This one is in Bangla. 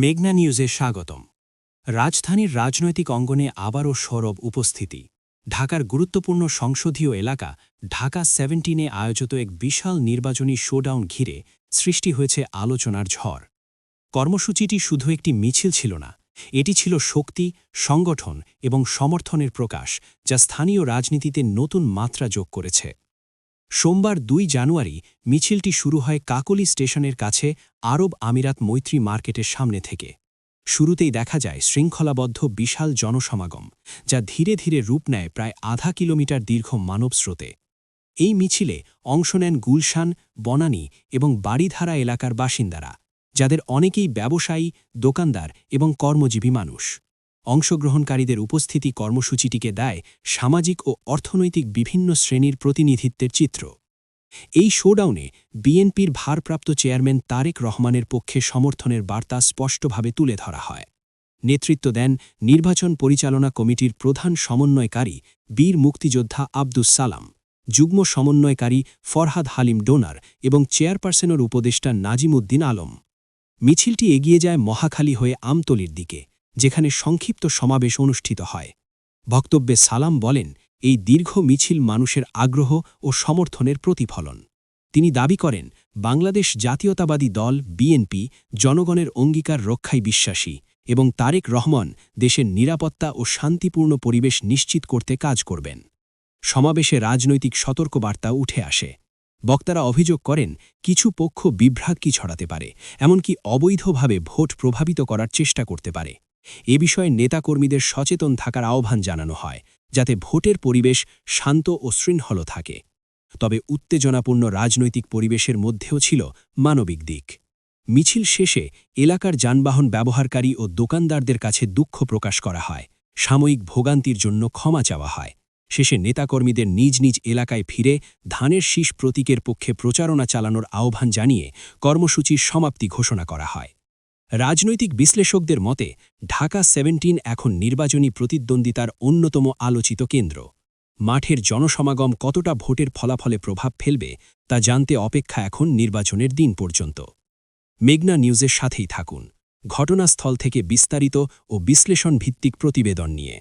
মেঘনা নিউজে স্বাগতম। রাজধানীর রাজনৈতিক অঙ্গনে আবারও সরব উপস্থিতি। ঢাকার গুরুত্বপূর্ণ সংসদীয় এলাকা ঢাকা 17-এ আয়োজিত এক বিশাল নির্বাচনী শোডাউন ঘিরে সৃষ্টি হয়েছে আলোচনার ঝড়। কর্মসূচিটি শুধু একটি মিছিল ছিল না, এটি ছিল শক্তি, সংগঠন এবং সমর্থনের প্রকাশ, যা স্থানীয় রাজনীতিতে নতুন মাত্রা যোগ করেছে। সোমবার ২ জানুয়ারি মিছিলটি শুরু হয় কাকলী স্টেশনের কাছে আরব আমিরাত মৈত্রী মার্কেটের সামনে থেকে। শুরুতেই দেখা যায় শৃঙ্খলাবদ্ধ বিশাল জনসমাগম, যা ধীরে ধীরে রূপ নেয় প্রায় আধা কিলোমিটার দীর্ঘ মানবস্রোতে। এই মিছিলে অংশ নেন গুলশান, বনানী এবং বাড়িধারা এলাকার বাসিন্দারা, যাদের অনেকেই ব্যবসায়ী, দোকানদার এবং কর্মজীবী মানুষ। অংশগ্রহণকারীদের উপস্থিতি কর্মসূচিটিকে দেয় সামাজিক ও অর্থনৈতিক বিভিন্ন শ্রেণীর প্রতিনিধিত্বের চিত্র। এই শোডাউনে বিএনপির ভারপ্রাপ্ত চেয়ারম্যান তারেক রহমানের পক্ষে সমর্থনের বার্তা স্পষ্টভাবে তুলে ধরা হয়। নেতৃত্ব দেন নির্বাচন পরিচালনা কমিটির প্রধান সমন্বয়কারী বীর মুক্তিযোদ্ধা আব্দুস সালাম, যুগ্ম সমন্বয়কারী ফরহাদ হালিম ডোনার এবং চেয়ারপারসনের উপদেষ্টা নাজিমুদ্দিন আলম। মিছিলটি এগিয়ে যায় মহাখালী হয়ে আমতলীর দিকে, যেখানে সংক্ষিপ্ত সমাবেশ অনুষ্ঠিত হয়। বক্তব্যে সালাম বলেন, এই দীর্ঘ মিছিল মানুষের আগ্রহ ও সমর্থনের প্রতিফলন। তিনি দাবি করেন, বাংলাদেশ জাতীয়তাবাদী দল বিএনপি জনগণের অঙ্গীকার রক্ষায় বিশ্বাসী এবং তারেক রহমান দেশের নিরাপত্তা ও শান্তিপূর্ণ পরিবেশ নিশ্চিত করতে কাজ করবেন। সমাবেশে রাজনৈতিক সতর্কবার্তা উঠে আসে। বক্তারা অভিযোগ করেন, কিছু পক্ষ বিভ্রান্তি ছড়াতে পারে, এমনকি অবৈধভাবে ভোট প্রভাবিত করার চেষ্টা করতে পারে। এ বিষয়ে নেতাকর্মীদের সচেতন থাকার আহ্বান জানানো হয়, যাতে ভোটের পরিবেশ শান্ত ও শৃঙ্খল থাকে। তবে উত্তেজনাপূর্ণ রাজনৈতিক পরিবেশের মধ্যেও ছিল মানবিক দিক। মিছিল শেষে এলাকার যানবাহন ব্যবহারকারী ও দোকানদারদের কাছে দুঃখ প্রকাশ করা হয়, সাময়িক ভোগান্তির জন্য ক্ষমা চাওয়া হয়। শেষে নেতাকর্মীদের নিজ নিজ এলাকায় ফিরে ধানের শীষ প্রতীকের পক্ষে প্রচারণা চালানোর আহ্বান জানিয়ে কর্মসূচির সমাপ্তি ঘোষণা করা হয়। রাজনৈতিক বিশ্লেষকদের মতে ঢাকা 17 এখন নির্বাচনী প্রতিদ্বন্দ্বিতার অন্যতম আলোচিত কেন্দ্র। মাঠের জনসমাগম কতটা ভোটের ফলাফলে প্রভাব ফেলবে তা জানতে অপেক্ষা এখন নির্বাচনের দিন পর্যন্ত। মেঘনা নিউজের সাথেই থাকুন, ঘটনাস্থল থেকে বিস্তারিত ও বিশ্লেষণ ভিত্তিক প্রতিবেদন নিয়ে।